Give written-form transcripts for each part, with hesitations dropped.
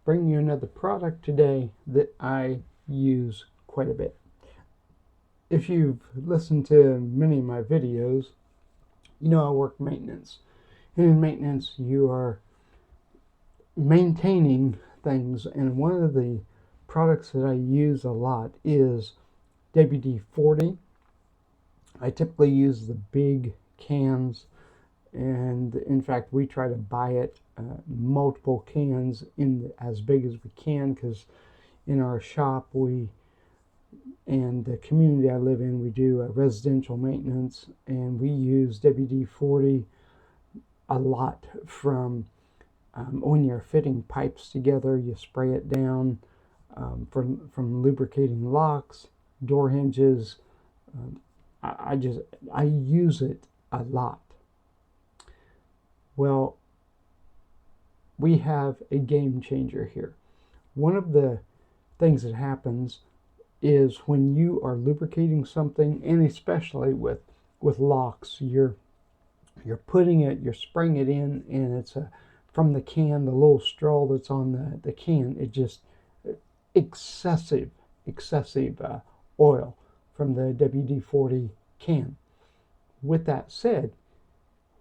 bring you another product today that I use quite a bit. If you've listened to many of my videos, you know I work maintenance. And in maintenance, you are maintaining things, and one of the products that I use a lot is WD-40. I typically use the big cans, and in fact we try to buy it multiple cans in as big as we can, because in our shop and the community I live in, we do residential maintenance, and we use WD-40 a lot. From when you're fitting pipes together, you spray it down, from lubricating locks, door hinges. I use it a lot. Well, we have a game changer here. One of the things that happens is when you are lubricating something, and especially with locks, you're spraying it in, and it's from the can, the little straw that's on the can, it just excessive oil from the WD-40 can. With that said,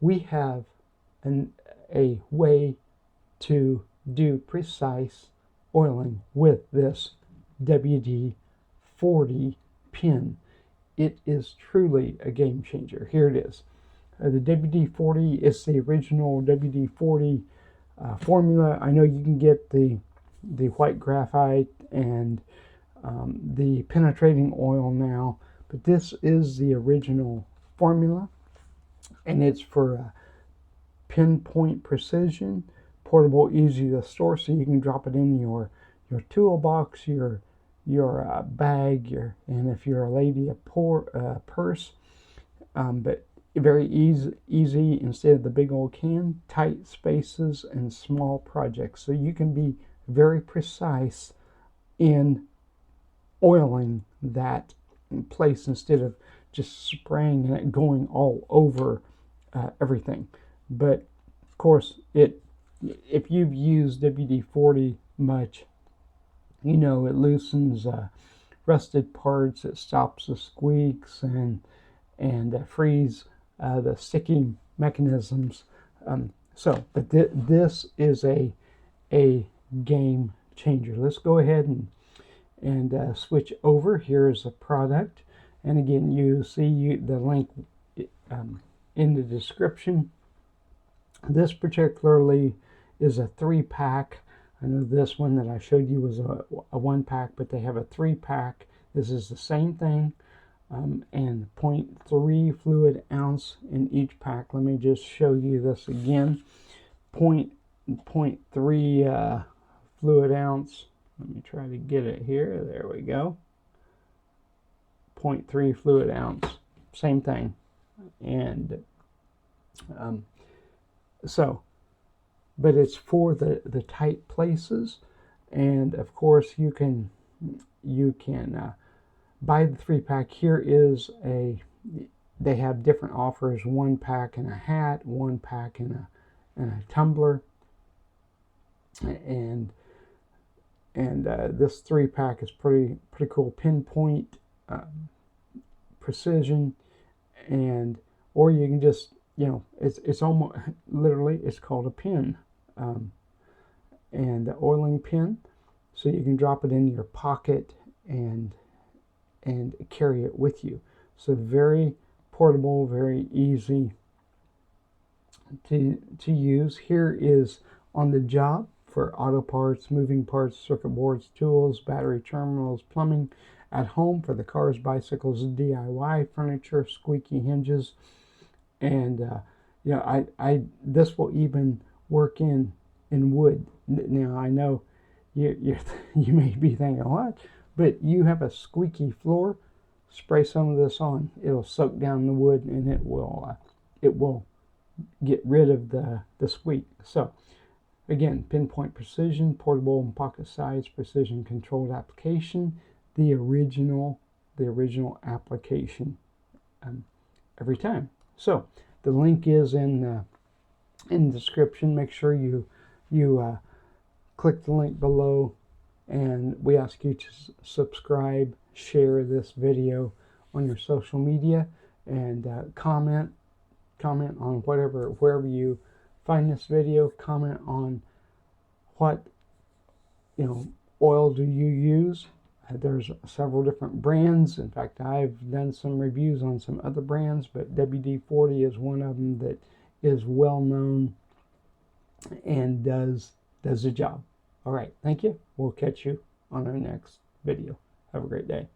we have a way to do precise oiling with this WD-40 pin. It is truly a game changer. Here it is. The WD-40 is the original WD-40 formula. I know you can get the white graphite and the penetrating oil now, but this is the original formula, and it's for pinpoint precision, portable, easy to store, so you can drop it in your toolbox, your bag, and if you're a lady, a purse. But very easy instead of the big old can, tight spaces and small projects, so you can be very precise in oiling that place instead of just spraying and it going all over everything. But of course, if you've used WD-40 much, you know it loosens rusted parts, it stops the squeaks, and frees the sticking mechanisms. But this is a game changer. Let's go ahead and switch over. Here's a product, and again, you see the link in the description. This particularly is a 3-pack. I know this one that I showed you was a 1-pack, but they have a 3-pack. This is the same thing, and 0.3 fluid ounce in each pack. Let me just show you this again. 0.3 fluid ounce. Let me try to get it here. There we go. 0.3 fluid ounce. Same thing. And but it's for the tight places, and of course you can buy the 3-pack. Here is they have different offers: 1-pack and a hat, 1-pack and a tumbler, and this 3-pack is pretty cool. Pinpoint precision, or you can just, it's almost literally, it's called a pin, and the oiling pin, so you can drop it in your pocket and carry it with you. So very portable, very easy to use. Here is on the job for auto parts, moving parts, circuit boards, tools, battery terminals, plumbing. At home for the cars, bicycles, DIY furniture, squeaky hinges, and this will even work in wood. Now I know you may be thinking, what? But you have a squeaky floor, spray some of this on. It'll soak down the wood, and it will get rid of the squeak. So again, pinpoint precision, portable and pocket size, precision controlled application. The original application every time. So the link is in the description. Make sure you click the link below, and we ask you to subscribe, share this video on your social media, and comment on wherever you find this video. Comment on what oil do you use. There's several different brands. In fact, I've done some reviews on some other brands, but WD-40 is one of them that is well known and does the job. All right, thank you. We'll catch you on our next video. Have a great day.